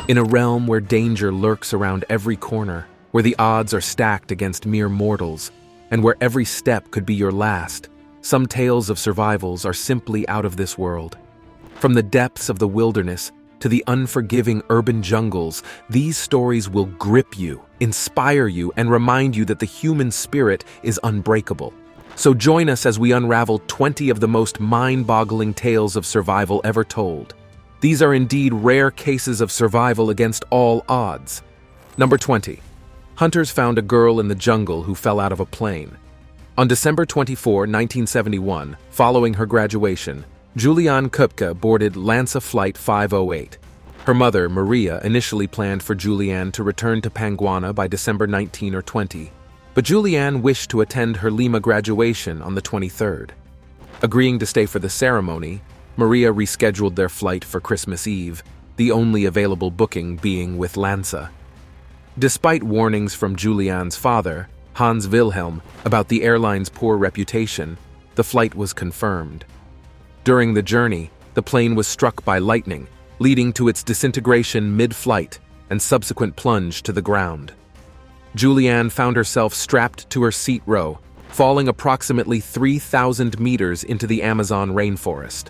In a realm where danger lurks around every corner, where the odds are stacked against mere mortals, and where every step could be your last, some tales of survivals are simply out of this world. From the depths of the wilderness to the unforgiving urban jungles, these stories will grip you, inspire you, and remind you that the human spirit is unbreakable. So join us as we unravel 20 of the most mind-boggling tales of survival ever told. These are indeed rare cases of survival against all odds. Number 20. Hunters found a girl in the jungle who fell out of a plane. On December 24, 1971, following her graduation, Julianne Kupka boarded Lanza Flight 508. Her mother, Maria, initially planned for Julianne to return to Panguana by December 19 or 20, but Julianne wished to attend her Lima graduation on the 23rd. Agreeing to stay for the ceremony, Maria rescheduled their flight for Christmas Eve, the only available booking being with Lanza. Despite warnings from Julianne's father, Hans Wilhelm, about the airline's poor reputation, the flight was confirmed. During the journey, the plane was struck by lightning, leading to its disintegration mid-flight and subsequent plunge to the ground. Julianne found herself strapped to her seat row, falling approximately 3,000 meters into the Amazon rainforest.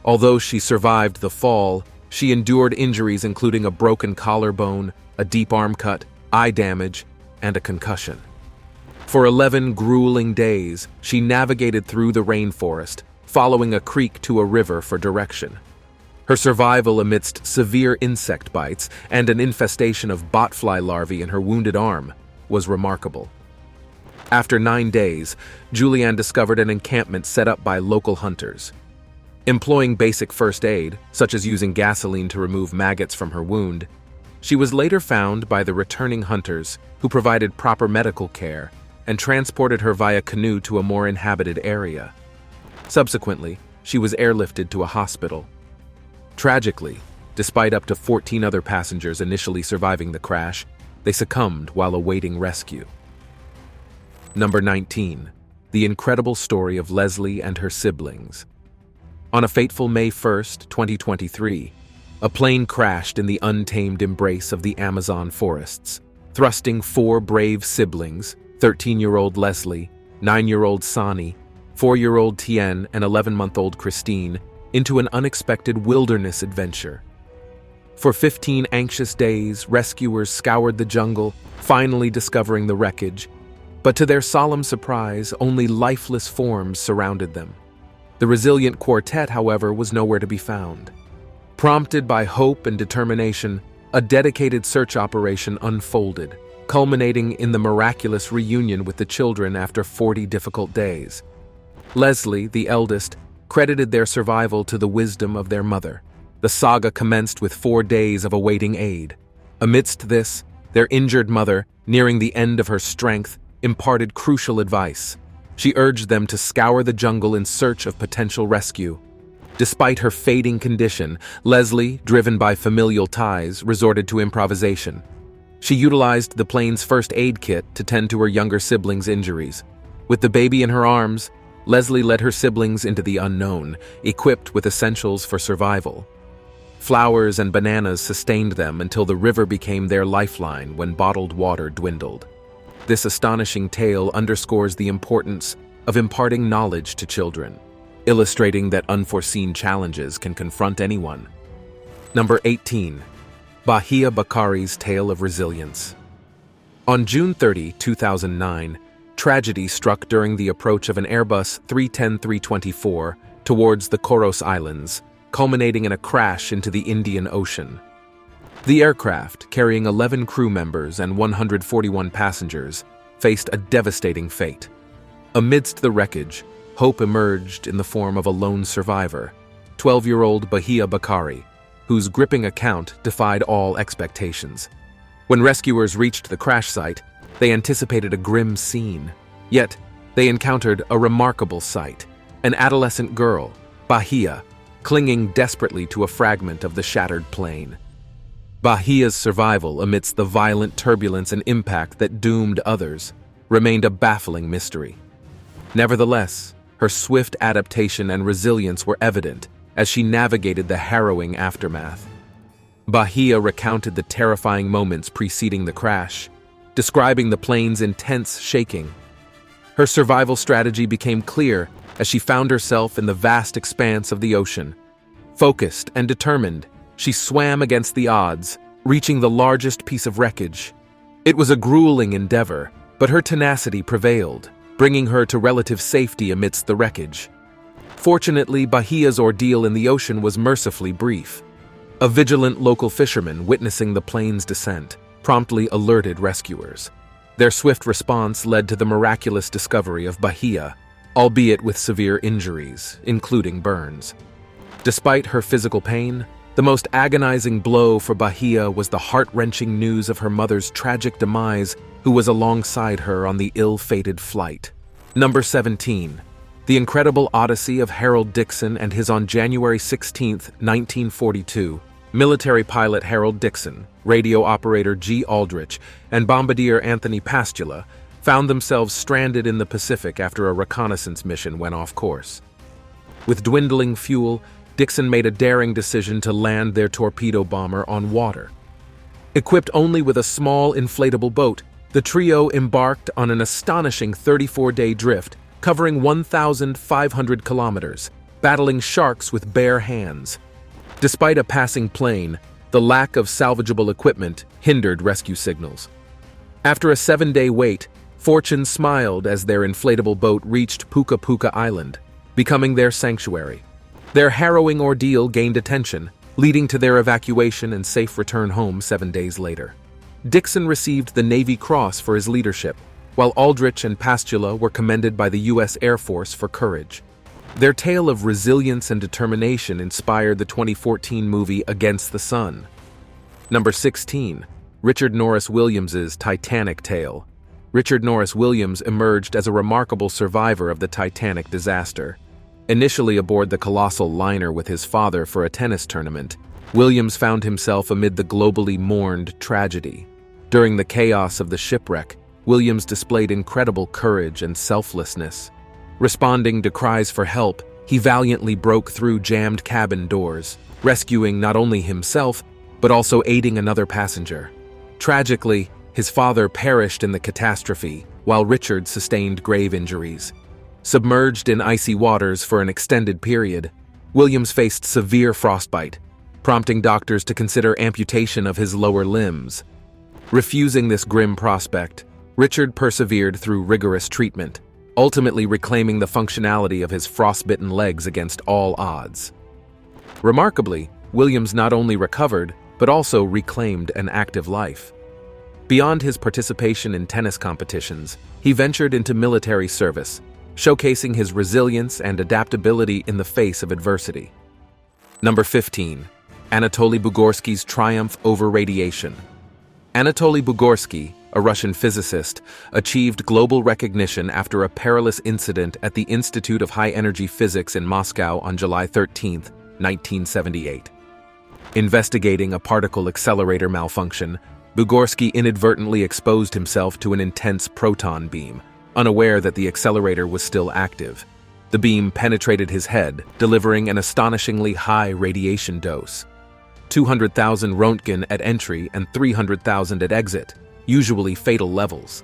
Although she survived the fall, she endured injuries including a broken collarbone, a deep arm cut, eye damage, and a concussion. For 11 grueling days, she navigated through the rainforest, following a creek to a river for direction. Her survival amidst severe insect bites and an infestation of botfly larvae in her wounded arm was remarkable. After 9 days, Julianne discovered an encampment set up by local hunters. Employing basic first aid, such as using gasoline to remove maggots from her wound, she was later found by the returning hunters, who provided proper medical care and transported her via canoe to a more inhabited area. Subsequently, she was airlifted to a hospital. Tragically, despite up to 14 other passengers initially surviving the crash, they succumbed while awaiting rescue. Number 19. The incredible story of Leslie and her siblings. On a fateful May 1, 2023, a plane crashed in the untamed embrace of the Amazon forests, thrusting 4 brave siblings, 13-year-old Leslie, 9-year-old Sonny, 4-year-old Tien, and 11-month-old Christine, into an unexpected wilderness adventure. For 15 anxious days, rescuers scoured the jungle, finally discovering the wreckage, but to their solemn surprise, only lifeless forms surrounded them. The resilient quartet, however, was nowhere to be found. Prompted by hope and determination, a dedicated search operation unfolded, culminating in the miraculous reunion with the children after 40 difficult days. Leslie, the eldest, credited their survival to the wisdom of their mother. The saga commenced with 4 days of awaiting aid. Amidst this, their injured mother, nearing the end of her strength, imparted crucial advice. She urged them to scour the jungle in search of potential rescue. Despite her fading condition, Leslie, driven by familial ties, resorted to improvisation. She utilized the plane's first aid kit to tend to her younger siblings' injuries. With the baby in her arms, Leslie led her siblings into the unknown, equipped with essentials for survival. Flowers and bananas sustained them until the river became their lifeline when bottled water dwindled. This astonishing tale underscores the importance of imparting knowledge to children, illustrating that unforeseen challenges can confront anyone. Number 18. Bahia Bakari's Tale of Resilience. On June 30, 2009, tragedy struck during the approach of an Airbus 310-324 towards the Coros Islands, culminating in a crash into the Indian Ocean. The aircraft, carrying 11 crew members and 141 passengers, faced a devastating fate. Amidst the wreckage, hope emerged in the form of a lone survivor, 12-year-old Bahia Bakari, whose gripping account defied all expectations. When rescuers reached the crash site, they anticipated a grim scene. Yet, they encountered a remarkable sight: an adolescent girl, Bahia, clinging desperately to a fragment of the shattered plane. Bahia's survival amidst the violent turbulence and impact that doomed others remained a baffling mystery. Nevertheless, her swift adaptation and resilience were evident as she navigated the harrowing aftermath. Bahia recounted the terrifying moments preceding the crash, describing the plane's intense shaking. Her survival strategy became clear as she found herself in the vast expanse of the ocean. Focused and determined, she swam against the odds, reaching the largest piece of wreckage. It was a grueling endeavor, but her tenacity prevailed, bringing her to relative safety amidst the wreckage. Fortunately, Bahia's ordeal in the ocean was mercifully brief. A vigilant local fisherman witnessing the plane's descent promptly alerted rescuers. Their swift response led to the miraculous discovery of Bahia, albeit with severe injuries, including burns. Despite her physical pain, the most agonizing blow for Bahia was the heart-wrenching news of her mother's tragic demise, who was alongside her on the ill-fated flight. Number 17. The Incredible Odyssey of Harold Dixon and his on January 16, 1942, military pilot Harold Dixon, radio operator G. Aldrich, and bombardier Anthony Pastula found themselves stranded in the Pacific after a reconnaissance mission went off course. With dwindling fuel, Dixon made a daring decision to land their torpedo bomber on water. Equipped only with a small inflatable boat, the trio embarked on an astonishing 34-day drift, covering 1,500 kilometers, battling sharks with bare hands. Despite a passing plane, the lack of salvageable equipment hindered rescue signals. After a 7-day wait, fortune smiled as their inflatable boat reached Puka Puka Island, becoming their sanctuary. Their harrowing ordeal gained attention, leading to their evacuation and safe return home 7 days later. Dixon received the Navy Cross for his leadership, while Aldrich and Pastula were commended by the U.S. Air Force for courage. Their tale of resilience and determination inspired the 2014 movie Against the Sun. Number 16. Richard Norris Williams's Titanic tale. Richard Norris Williams emerged as a remarkable survivor of the Titanic disaster. Initially aboard the colossal liner with his father for a tennis tournament, Williams found himself amid the globally mourned tragedy. During the chaos of the shipwreck, Williams displayed incredible courage and selflessness. Responding to cries for help, he valiantly broke through jammed cabin doors, rescuing not only himself, but also aiding another passenger. Tragically, his father perished in the catastrophe, while Richard sustained grave injuries. Submerged in icy waters for an extended period, Williams faced severe frostbite, prompting doctors to consider amputation of his lower limbs. Refusing this grim prospect, Richard persevered through rigorous treatment, ultimately reclaiming the functionality of his frostbitten legs against all odds. Remarkably, Williams not only recovered, but also reclaimed an active life. Beyond his participation in tennis competitions, he ventured into military service, showcasing his resilience and adaptability in the face of adversity. Number 15. Anatoli Bugorski's triumph over radiation. Anatoly Bugorsky, a Russian physicist, achieved global recognition after a perilous incident at the Institute of High-Energy Physics in Moscow on July 13, 1978. Investigating a particle accelerator malfunction, Bugorsky inadvertently exposed himself to an intense proton beam, unaware that the accelerator was still active. The beam penetrated his head, delivering an astonishingly high radiation dose. 200,000 Roentgen at entry and 300,000 at exit, usually fatal levels.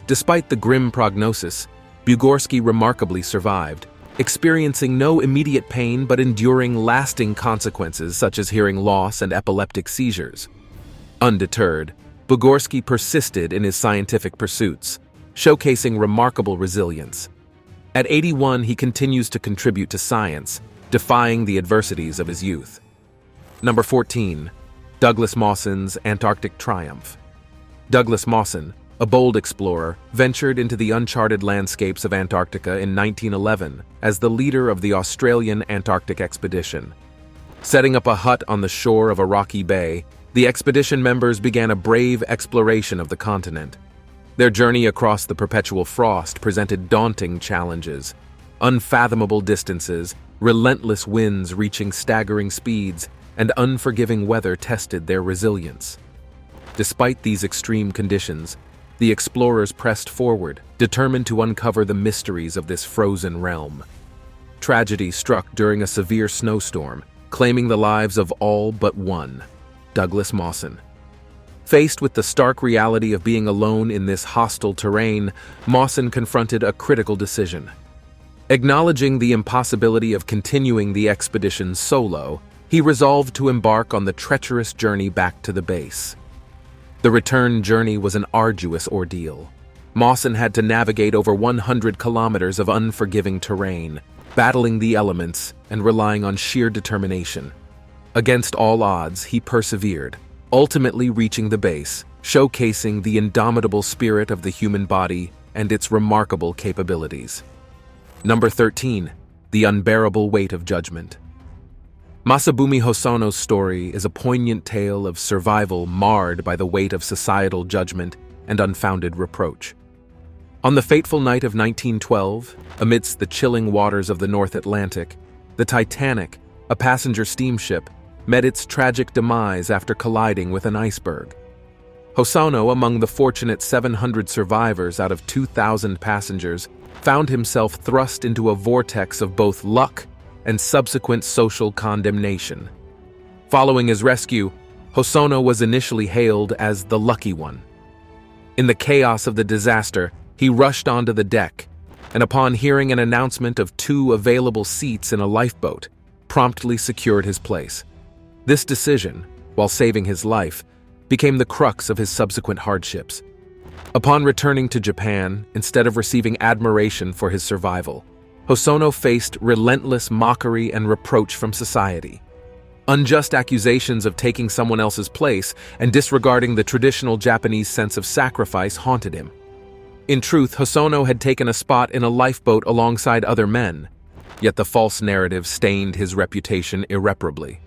Despite the grim prognosis, Bugorsky remarkably survived, experiencing no immediate pain but enduring lasting consequences such as hearing loss and epileptic seizures. Undeterred, Bugorsky persisted in his scientific pursuits, showcasing remarkable resilience. At 81, he continues to contribute to science, defying the adversities of his youth. Number 14. Douglas Mawson's Antarctic triumph. Douglas Mawson, a bold explorer, ventured into the uncharted landscapes of Antarctica in 1911 as the leader of the Australian Antarctic expedition. Setting up a hut on the shore of a rocky bay, the expedition members began a brave exploration of the continent. Their journey across the perpetual frost presented daunting challenges. Unfathomable distances, relentless winds reaching staggering speeds, and unforgiving weather tested their resilience. Despite these extreme conditions, the explorers pressed forward, determined to uncover the mysteries of this frozen realm. Tragedy struck during a severe snowstorm, claiming the lives of all but one. Douglas Mawson. Faced with the stark reality of being alone in this hostile terrain, Mawson confronted a critical decision. Acknowledging the impossibility of continuing the expedition solo, he resolved to embark on the treacherous journey back to the base. The return journey was an arduous ordeal. Mawson had to navigate over 100 kilometers of unforgiving terrain, battling the elements and relying on sheer determination. Against all odds, he persevered, ultimately reaching the base, showcasing the indomitable spirit of the human body and its remarkable capabilities. Number 13. The Unbearable Weight of Judgement. Masabumi Hosono's story is a poignant tale of survival marred by the weight of societal judgment and unfounded reproach. On the fateful night of 1912, amidst the chilling waters of the North Atlantic, the Titanic, a passenger steamship, met its tragic demise after colliding with an iceberg. Hosono, among the fortunate 700 survivors out of 2,000 passengers, found himself thrust into a vortex of both luck and subsequent social condemnation. Following his rescue, Hosono was initially hailed as the lucky one. In the chaos of the disaster, he rushed onto the deck, and upon hearing an announcement of 2 available seats in a lifeboat, promptly secured his place. This decision, while saving his life, became the crux of his subsequent hardships. Upon returning to Japan, instead of receiving admiration for his survival, Hosono faced relentless mockery and reproach from society. Unjust accusations of taking someone else's place and disregarding the traditional Japanese sense of sacrifice haunted him. In truth, Hosono had taken a spot in a lifeboat alongside other men, yet the false narrative stained his reputation irreparably.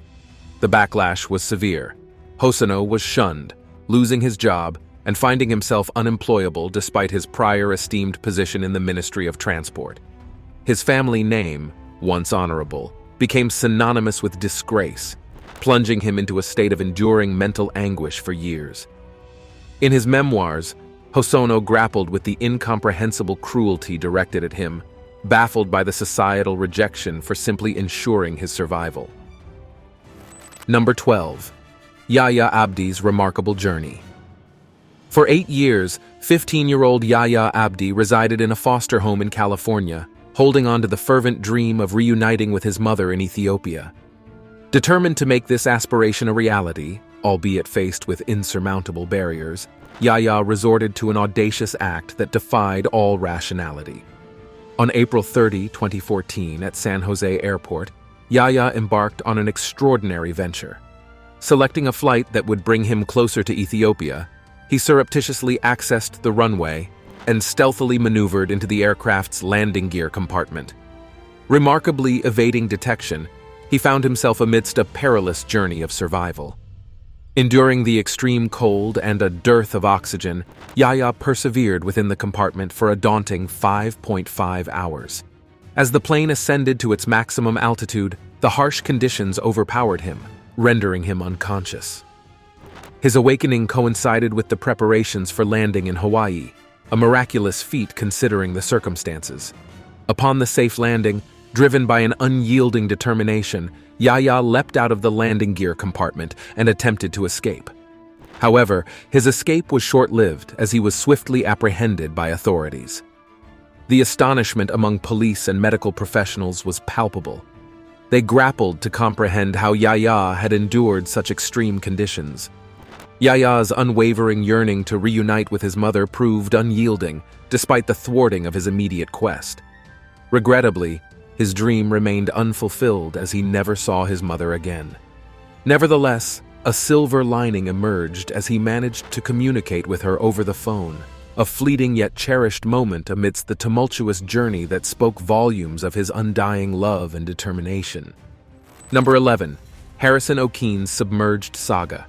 The backlash was severe. Hosono was shunned, losing his job and finding himself unemployable despite his prior esteemed position in the Ministry of Transport. His family name, once honorable, became synonymous with disgrace, plunging him into a state of enduring mental anguish for years. In his memoirs, Hosono grappled with the incomprehensible cruelty directed at him, baffled by the societal rejection for simply ensuring his survival. Number 12. Yaya Abdi's Remarkable Journey. For 8 years, 15-year-old Yaya Abdi resided in a foster home in California, holding on to the fervent dream of reuniting with his mother in Ethiopia. Determined to make this aspiration a reality, albeit faced with insurmountable barriers, Yaya resorted to an audacious act that defied all rationality. On April 30, 2014, at San Jose Airport, Yaya embarked on an extraordinary venture. Selecting a flight that would bring him closer to Ethiopia, he surreptitiously accessed the runway and stealthily maneuvered into the aircraft's landing gear compartment. Remarkably evading detection, he found himself amidst a perilous journey of survival. Enduring the extreme cold and a dearth of oxygen, Yaya persevered within the compartment for a daunting 5.5 hours. As the plane ascended to its maximum altitude, the harsh conditions overpowered him, rendering him unconscious. His awakening coincided with the preparations for landing in Hawaii, a miraculous feat considering the circumstances. Upon the safe landing, driven by an unyielding determination, Yaya leapt out of the landing gear compartment and attempted to escape. However, his escape was short-lived as he was swiftly apprehended by authorities. The astonishment among police and medical professionals was palpable. They grappled to comprehend how Yaya had endured such extreme conditions. Yaya's unwavering yearning to reunite with his mother proved unyielding, despite the thwarting of his immediate quest. Regrettably, his dream remained unfulfilled as he never saw his mother again. Nevertheless, a silver lining emerged as he managed to communicate with her over the phone, a fleeting yet cherished moment amidst the tumultuous journey that spoke volumes of his undying love and determination. Number 11. Harrison O'Keefe's Submerged Saga.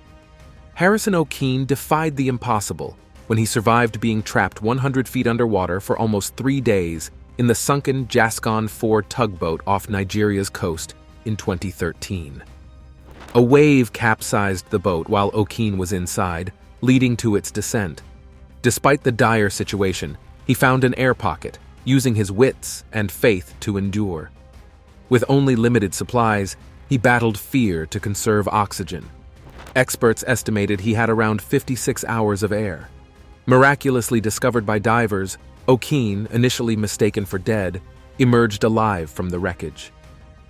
Harrison O'Keefe defied the impossible when he survived being trapped 100 feet underwater for almost 3 days in the sunken Jascon 4 tugboat off Nigeria's coast in 2013. A wave capsized the boat while O'Keefe was inside, leading to its descent. Despite the dire situation, he found an air pocket, using his wits and faith to endure. With only limited supplies, he battled fear to conserve oxygen. Experts estimated he had around 56 hours of air. Miraculously discovered by divers, Oken, initially mistaken for dead, emerged alive from the wreckage.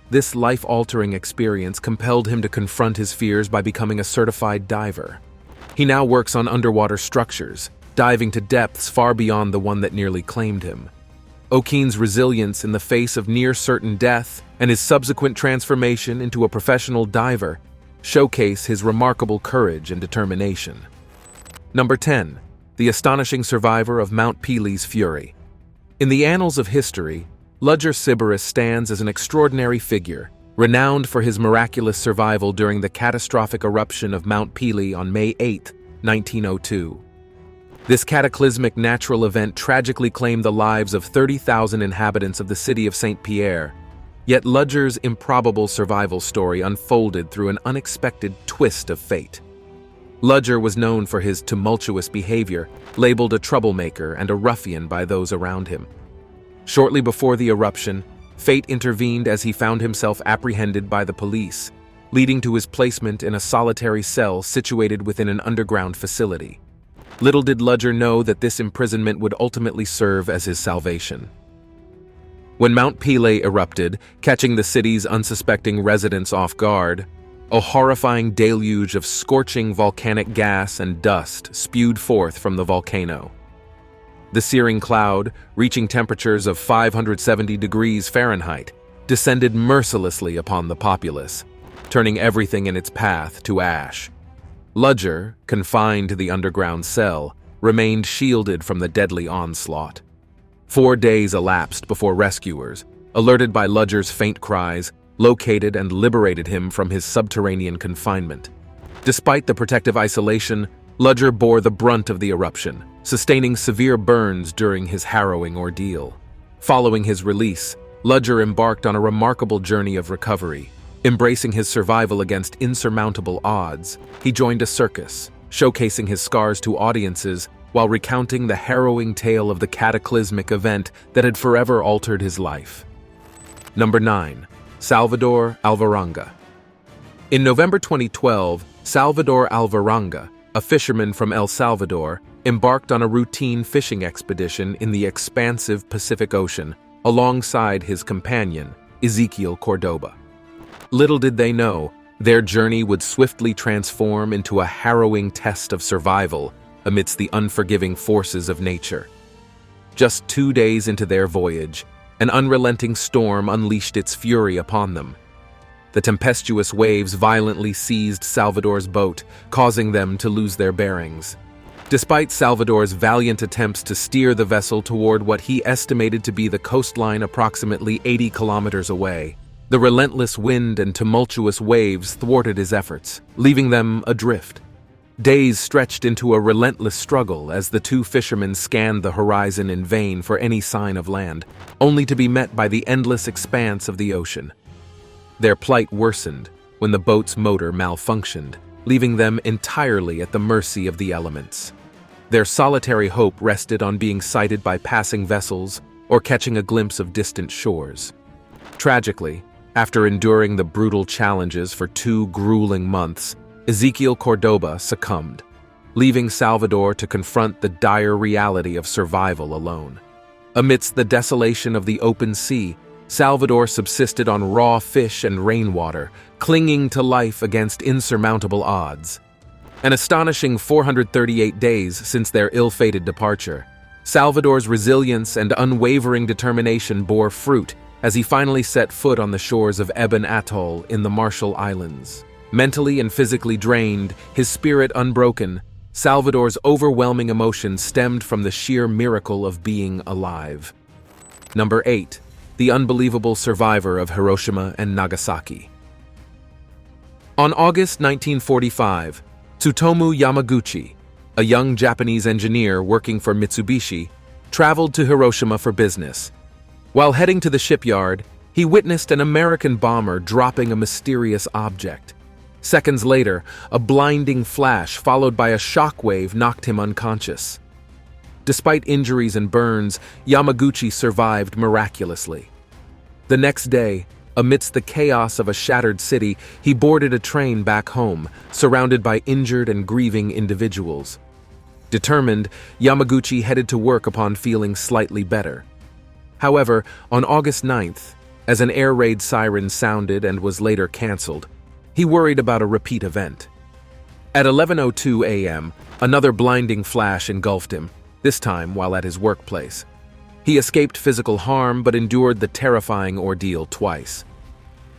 This life-altering experience compelled him to confront his fears by becoming a certified diver. He now works on underwater structures, diving to depths far beyond the one that nearly claimed him. Oken's resilience in the face of near-certain death and his subsequent transformation into a professional diver showcase his remarkable courage and determination. Number 10. The astonishing survivor of Mount Peelee's fury. In the annals of history, Ludger Sybaris stands as an extraordinary figure, renowned for his miraculous survival during the catastrophic eruption of Mount Pelee on May 8, 1902. This cataclysmic natural event tragically claimed the lives of 30,000 inhabitants of the city of St. Pierre, yet Ludger's improbable survival story unfolded through an unexpected twist of fate. Ludger was known for his tumultuous behavior, labeled a troublemaker and a ruffian by those around him. Shortly before the eruption, fate intervened as he found himself apprehended by the police, leading to his placement in a solitary cell situated within an underground facility. Little did Ludger know that this imprisonment would ultimately serve as his salvation. When Mount Pelee erupted, catching the city's unsuspecting residents off guard, a horrifying deluge of scorching volcanic gas and dust spewed forth from the volcano. The searing cloud, reaching temperatures of 570 degrees Fahrenheit, descended mercilessly upon the populace, turning everything in its path to ash. Ludger, confined to the underground cell, remained shielded from the deadly onslaught. 4 days elapsed before rescuers, alerted by Ludger's faint cries, located and liberated him from his subterranean confinement. Despite the protective isolation, Ludger bore the brunt of the eruption, sustaining severe burns during his harrowing ordeal. Following his release, Ludger embarked on a remarkable journey of recovery. Embracing his survival against insurmountable odds, he joined a circus, showcasing his scars to audiences while recounting the harrowing tale of the cataclysmic event that had forever altered his life. Number 9. Salvador Alvaranga. In November 2012, Salvador Alvaranga, a fisherman from El Salvador, embarked on a routine fishing expedition in the expansive Pacific Ocean alongside his companion, Ezequiel Cordoba. Little did they know, their journey would swiftly transform into a harrowing test of survival amidst the unforgiving forces of nature. Just 2 days into their voyage, an unrelenting storm unleashed its fury upon them. The tempestuous waves violently seized Salvador's boat, causing them to lose their bearings. Despite Salvador's valiant attempts to steer the vessel toward what he estimated to be the coastline approximately 80 kilometers away, the relentless wind and tumultuous waves thwarted his efforts, leaving them adrift. Days stretched into a relentless struggle as the two fishermen scanned the horizon in vain for any sign of land, only to be met by the endless expanse of the ocean. Their plight worsened when the boat's motor malfunctioned, leaving them entirely at the mercy of the elements. Their solitary hope rested on being sighted by passing vessels or catching a glimpse of distant shores. Tragically, after enduring the brutal challenges for 2 grueling months, Ezequiel Cordoba succumbed, leaving Salvador to confront the dire reality of survival alone. Amidst the desolation of the open sea, Salvador subsisted on raw fish and rainwater, clinging to life against insurmountable odds. An astonishing 438 days since their ill-fated departure, Salvador's resilience and unwavering determination bore fruit as he finally set foot on the shores of Ebon Atoll in the Marshall Islands. Mentally and physically drained, his spirit unbroken, Salvador's overwhelming emotion stemmed from the sheer miracle of being alive. Number 8. The unbelievable survivor of Hiroshima and Nagasaki. On August 1945, Tutomu Yamaguchi, a young Japanese engineer working for Mitsubishi, traveled to Hiroshima for business. While heading to the shipyard, he witnessed an American bomber dropping a mysterious object. Seconds later, a blinding flash followed by a shockwave knocked him unconscious. Despite injuries and burns, Yamaguchi survived miraculously. The next day, Amidst the chaos of a shattered city, he boarded a train back home, surrounded by injured and grieving individuals. Determined, Yamaguchi headed to work upon feeling slightly better. However, on August 9th, as an air raid siren sounded and was later cancelled, he worried about a repeat event. At 11:02 a.m., another blinding flash engulfed him, this time while at his workplace. He escaped physical harm but endured the terrifying ordeal twice.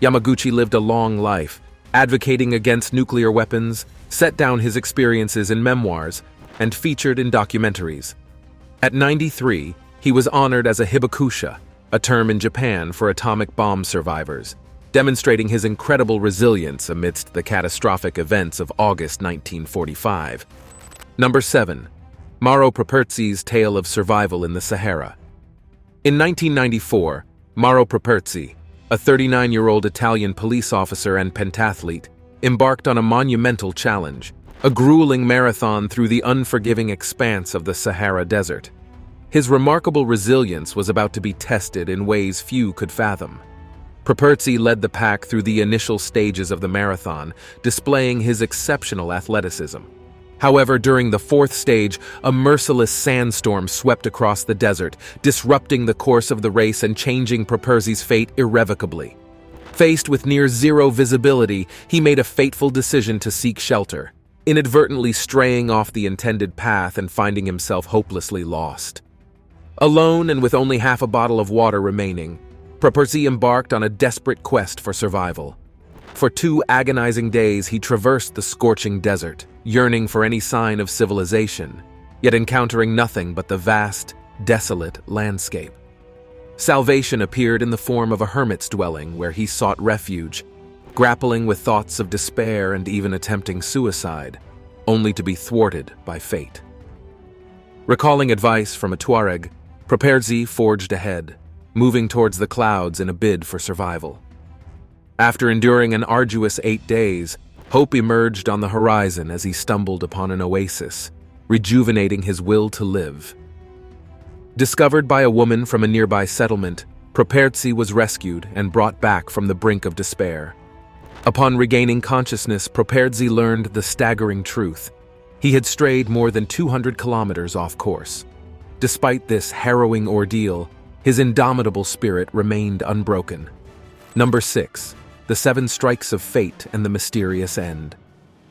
Yamaguchi lived a long life, advocating against nuclear weapons, set down his experiences in memoirs, and featured in documentaries. At 93, he was honored as a hibakusha, a term in Japan for atomic bomb survivors, demonstrating his incredible resilience amidst the catastrophic events of August 1945. Number 7. Maro Pesci's Tale of Survival in the Sahara. In 1994, Maro Pesci, a 39-year-old Italian police officer and pentathlete, embarked on a monumental challenge, a grueling marathon through the unforgiving expanse of the Sahara Desert. His remarkable resilience was about to be tested in ways few could fathom. Pesci led the pack through the initial stages of the marathon, displaying his exceptional athleticism. However, during the fourth stage, a merciless sandstorm swept across the desert, disrupting the course of the race and changing Pesci's fate irrevocably. Faced with near-zero visibility, he made a fateful decision to seek shelter, inadvertently straying off the intended path and finding himself hopelessly lost. Alone and with only half a bottle of water remaining, Pesci embarked on a desperate quest for survival. For 2 agonizing days, he traversed the scorching desert, yearning for any sign of civilization, yet encountering nothing but the vast, desolate landscape. Salvation appeared in the form of a hermit's dwelling where he sought refuge, grappling with thoughts of despair and even attempting suicide, only to be thwarted by fate. Recalling advice from a Tuareg, Pesci forged ahead, moving towards the clouds in a bid for survival. After enduring an arduous 8 days, hope emerged on the horizon as he stumbled upon an oasis, rejuvenating his will to live. Discovered by a woman from a nearby settlement, Pesci was rescued and brought back from the brink of despair. Upon regaining consciousness, Pesci learned the staggering truth. He had strayed more than 200 kilometers off course. Despite this harrowing ordeal, his indomitable spirit remained unbroken. Number 6. The 7 Strikes of Fate and the Mysterious End.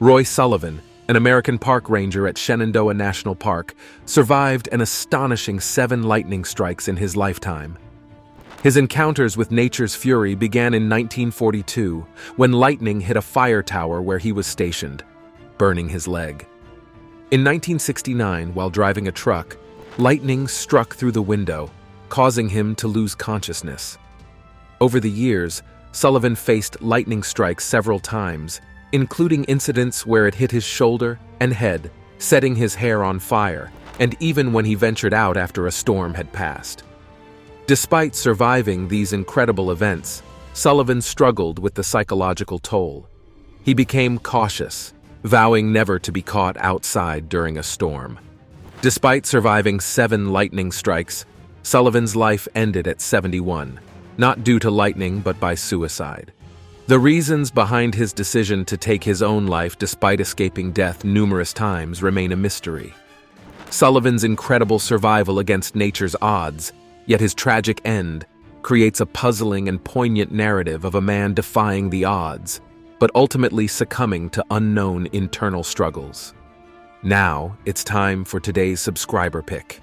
Roy Sullivan, an American park ranger at Shenandoah National Park, survived an astonishing 7 lightning strikes in his lifetime. His encounters with nature's fury began in 1942, when lightning hit a fire tower where he was stationed, burning his leg. In 1969, while driving a truck, lightning struck through the window, causing him to lose consciousness. Over the years, Sullivan faced lightning strikes several times, including incidents where it hit his shoulder and head, setting his hair on fire, and even when he ventured out after a storm had passed. Despite surviving these incredible events, Sullivan struggled with the psychological toll. He became cautious, vowing never to be caught outside during a storm. Despite surviving 7 lightning strikes, Sullivan's life ended at 71, not due to lightning but by suicide. The reasons behind his decision to take his own life despite escaping death numerous times remain a mystery. Sullivan's incredible survival against nature's odds, yet his tragic end, creates a puzzling and poignant narrative of a man defying the odds, but ultimately succumbing to unknown internal struggles. Now, it's time for today's subscriber pick.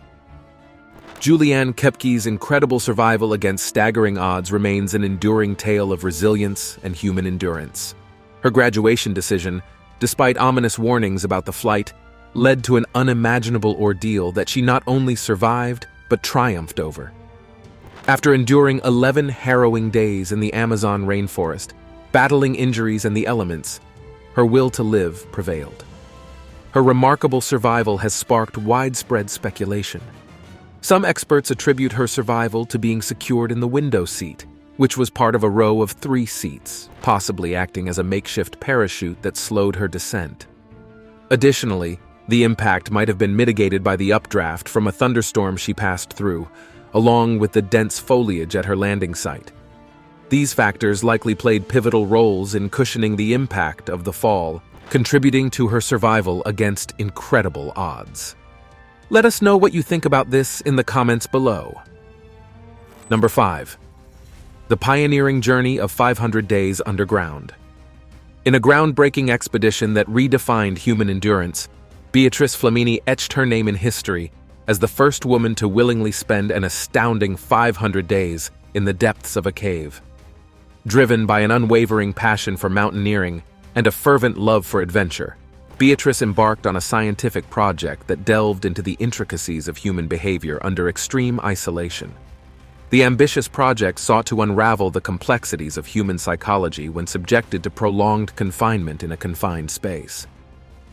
Julianne Koepke's incredible survival against staggering odds remains an enduring tale of resilience and human endurance. Her graduation decision, despite ominous warnings about the flight, led to an unimaginable ordeal that she not only survived, but triumphed over. After enduring 11 harrowing days in the Amazon rainforest, battling injuries and the elements, her will to live prevailed. Her remarkable survival has sparked widespread speculation. Some experts attribute her survival to being secured in the window seat, which was part of a row of 3 seats, possibly acting as a makeshift parachute that slowed her descent. Additionally, the impact might have been mitigated by the updraft from a thunderstorm she passed through, along with the dense foliage at her landing site. These factors likely played pivotal roles in cushioning the impact of the fall, contributing to her survival against incredible odds. Let us know what you think about this in the comments below. Number 5. The pioneering journey of 500 days underground. In a groundbreaking expedition that redefined human endurance, Beatrice Flamini etched her name in history as the first woman to willingly spend an astounding 500 days in the depths of a cave. Driven by an unwavering passion for mountaineering and a fervent love for adventure, Beatrice embarked on a scientific project that delved into the intricacies of human behavior under extreme isolation. The ambitious project sought to unravel the complexities of human psychology when subjected to prolonged confinement in a confined space.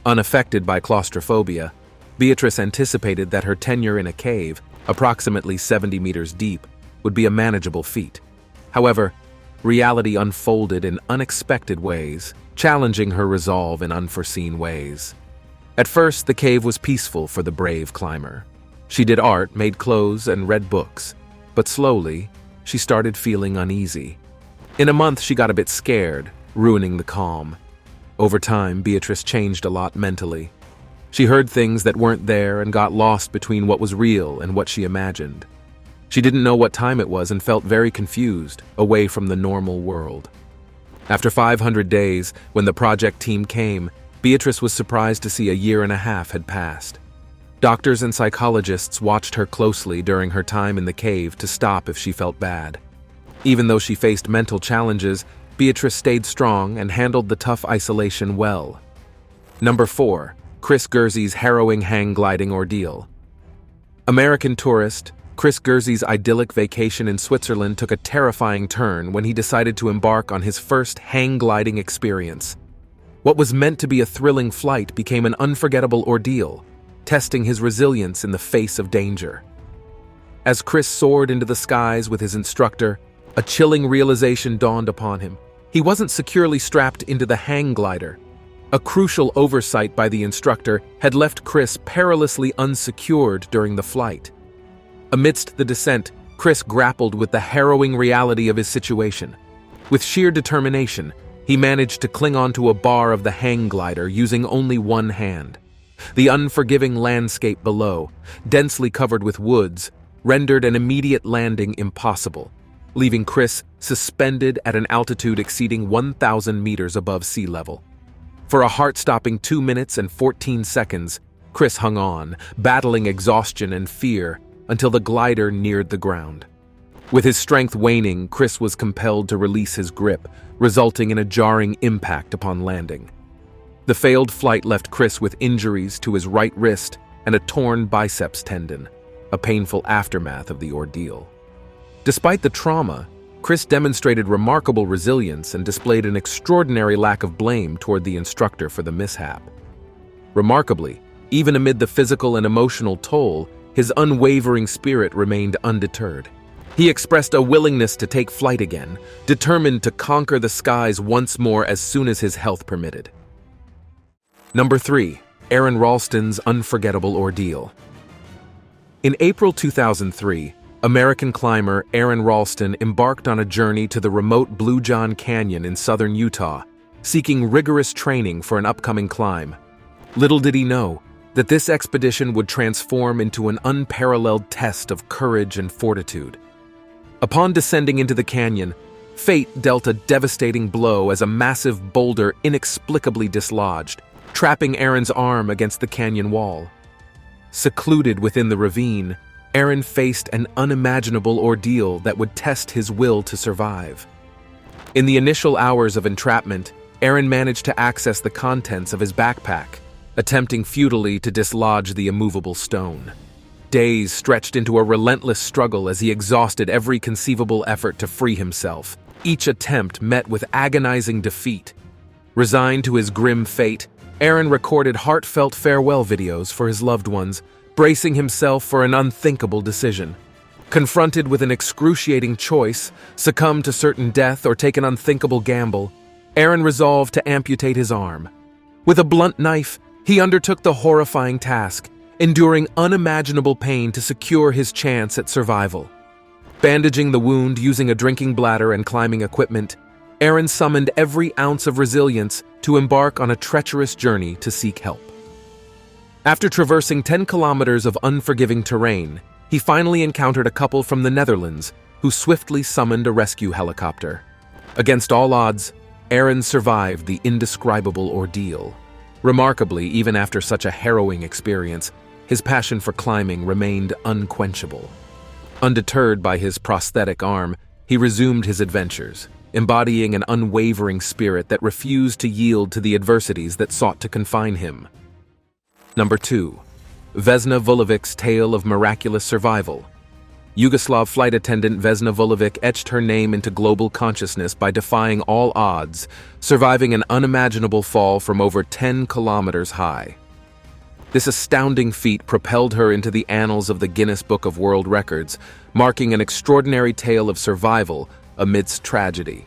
Unaffected by claustrophobia, Beatrice anticipated that her tenure in a cave, approximately 70 meters deep, would be a manageable feat. However, reality unfolded in unexpected ways, challenging her resolve in unforeseen ways. At first, the cave was peaceful for the brave climber. She did art, made clothes, and read books. But slowly, she started feeling uneasy. In a month, she got a bit scared, ruining the calm. Over time, Beatrice changed a lot mentally. She heard things that weren't there and got lost between what was real and what she imagined. She didn't know what time it was and felt very confused, away from the normal world. After 500 days, when the project team came, Beatrice was surprised to see a year and a half had passed. Doctors and psychologists watched her closely during her time in the cave to stop if she felt bad. Even though she faced mental challenges, Beatrice stayed strong and handled the tough isolation well. Number 4. Chris Guerzy's harrowing hang gliding ordeal. American tourist Chris Guerzy's idyllic vacation in Switzerland took a terrifying turn when he decided to embark on his first hang gliding experience. What was meant to be a thrilling flight became an unforgettable ordeal, testing his resilience in the face of danger. As Chris soared into the skies with his instructor, a chilling realization dawned upon him. He wasn't securely strapped into the hang glider. A crucial oversight by the instructor had left Chris perilously unsecured during the flight. Amidst the descent, Chris grappled with the harrowing reality of his situation. With sheer determination, he managed to cling onto a bar of the hang glider using only one hand. The unforgiving landscape below, densely covered with woods, rendered an immediate landing impossible, leaving Chris suspended at an altitude exceeding 1,000 meters above sea level. For a heart-stopping 2 minutes and 14 seconds, Chris hung on, battling exhaustion and fear until the glider neared the ground. With his strength waning, Chris was compelled to release his grip, resulting in a jarring impact upon landing. The failed flight left Chris with injuries to his right wrist and a torn biceps tendon, a painful aftermath of the ordeal. Despite the trauma, Chris demonstrated remarkable resilience and displayed an extraordinary lack of blame toward the instructor for the mishap. Remarkably, even amid the physical and emotional toll, his unwavering spirit remained undeterred. He expressed a willingness to take flight again, determined to conquer the skies once more as soon as his health permitted. Number 3. Ralston's unforgettable ordeal. In April 2003, American climber Ralston embarked on a journey to the remote Blue John Canyon in southern Utah, seeking rigorous training for an upcoming climb. Little did he know that this expedition would transform into an unparalleled test of courage and fortitude. Upon descending into the canyon, fate dealt a devastating blow as a massive boulder inexplicably dislodged, trapping Aaron's arm against the canyon wall. Secluded within the ravine, Aaron faced an unimaginable ordeal that would test his will to survive. In the initial hours of entrapment, Aaron managed to access the contents of his backpack, attempting futilely to dislodge the immovable stone. Days stretched into a relentless struggle as he exhausted every conceivable effort to free himself, each attempt met with agonizing defeat. Resigned to his grim fate, Aaron recorded heartfelt farewell videos for his loved ones, bracing himself for an unthinkable decision. Confronted with an excruciating choice, succumb to certain death or take an unthinkable gamble, Aaron resolved to amputate his arm. With a blunt knife, he undertook the horrifying task, enduring unimaginable pain to secure his chance at survival. Bandaging the wound using a drinking bladder and climbing equipment, Aaron summoned every ounce of resilience to embark on a treacherous journey to seek help. After traversing 10 kilometers of unforgiving terrain, he finally encountered a couple from the Netherlands who swiftly summoned a rescue helicopter. Against all odds, Aaron survived the indescribable ordeal. Remarkably, even after such a harrowing experience, his passion for climbing remained unquenchable. Undeterred by his prosthetic arm, he resumed his adventures, embodying an unwavering spirit that refused to yield to the adversities that sought to confine him. Number 2. Vesna Vulvic's tale of miraculous survival. Yugoslav flight attendant Vesna Vulvic etched her name into global consciousness by defying all odds, surviving an unimaginable fall from over 10 kilometers high. This astounding feat propelled her into the annals of the Guinness Book of World Records, marking an extraordinary tale of survival amidst tragedy.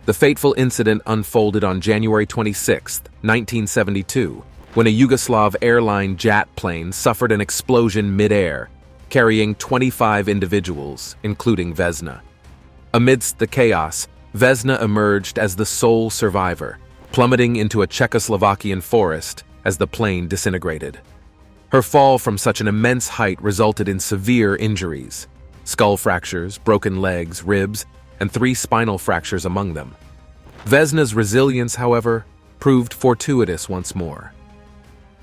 The fateful incident unfolded on January 26, 1972, when a Yugoslav airline jet plane suffered an explosion mid-air, carrying 25 individuals, including Vesna. Amidst the chaos, Vesna emerged as the sole survivor, plummeting into a Czechoslovakian forest as the plane disintegrated. Her fall from such an immense height resulted in severe injuries: skull fractures, broken legs, ribs, and 3 spinal fractures among them. Vesna's resilience, however, proved fortuitous once more.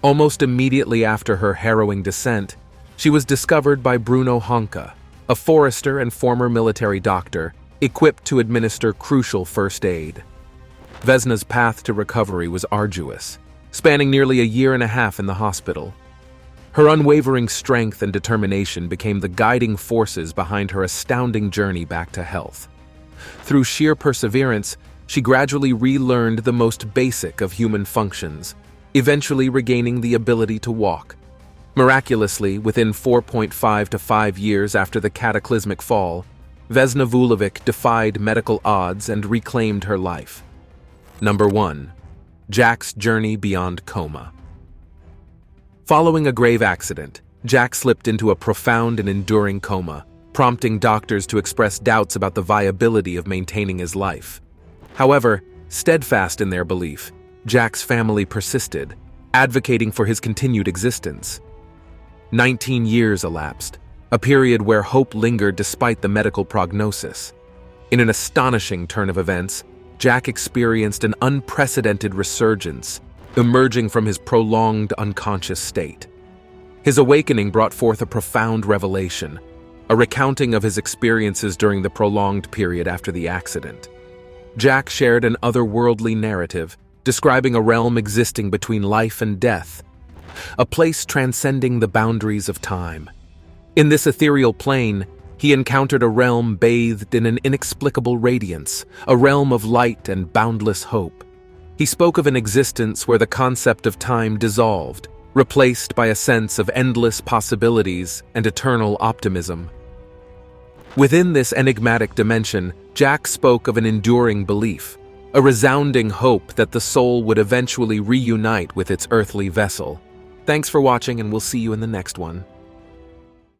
Almost immediately after her harrowing descent, she was discovered by Bruno Honka, a forester and former military doctor, equipped to administer crucial first aid. Vesna's path to recovery was arduous, spanning nearly a year and a half in the hospital. Her unwavering strength and determination became the guiding forces behind her astounding journey back to health. Through sheer perseverance, she gradually relearned the most basic of human functions, eventually regaining the ability to walk. Miraculously, within 4.5 to 5 years after the cataclysmic fall, Vesna Vulvic defied medical odds and reclaimed her life. Number 1. Jack's journey beyond coma. Following a grave accident, Jack slipped into a profound and enduring coma, prompting doctors to express doubts about the viability of maintaining his life. However, steadfast in their belief, Jack's family persisted, advocating for his continued existence. 19 years elapsed, a period where hope lingered despite the medical prognosis. In an astonishing turn of events, Jack experienced an unprecedented resurgence, emerging from his prolonged unconscious state. His awakening brought forth a profound revelation, a recounting of his experiences during the prolonged period after the accident. Jack shared an otherworldly narrative, describing a realm existing between life and death, a place transcending the boundaries of time. In this ethereal plane, he encountered a realm bathed in an inexplicable radiance, a realm of light and boundless hope. He spoke of an existence where the concept of time dissolved, replaced by a sense of endless possibilities and eternal optimism. Within this enigmatic dimension, Jack spoke of an enduring belief, a resounding hope that the soul would eventually reunite with its earthly vessel. Thanks for watching, and we'll see you in the next one.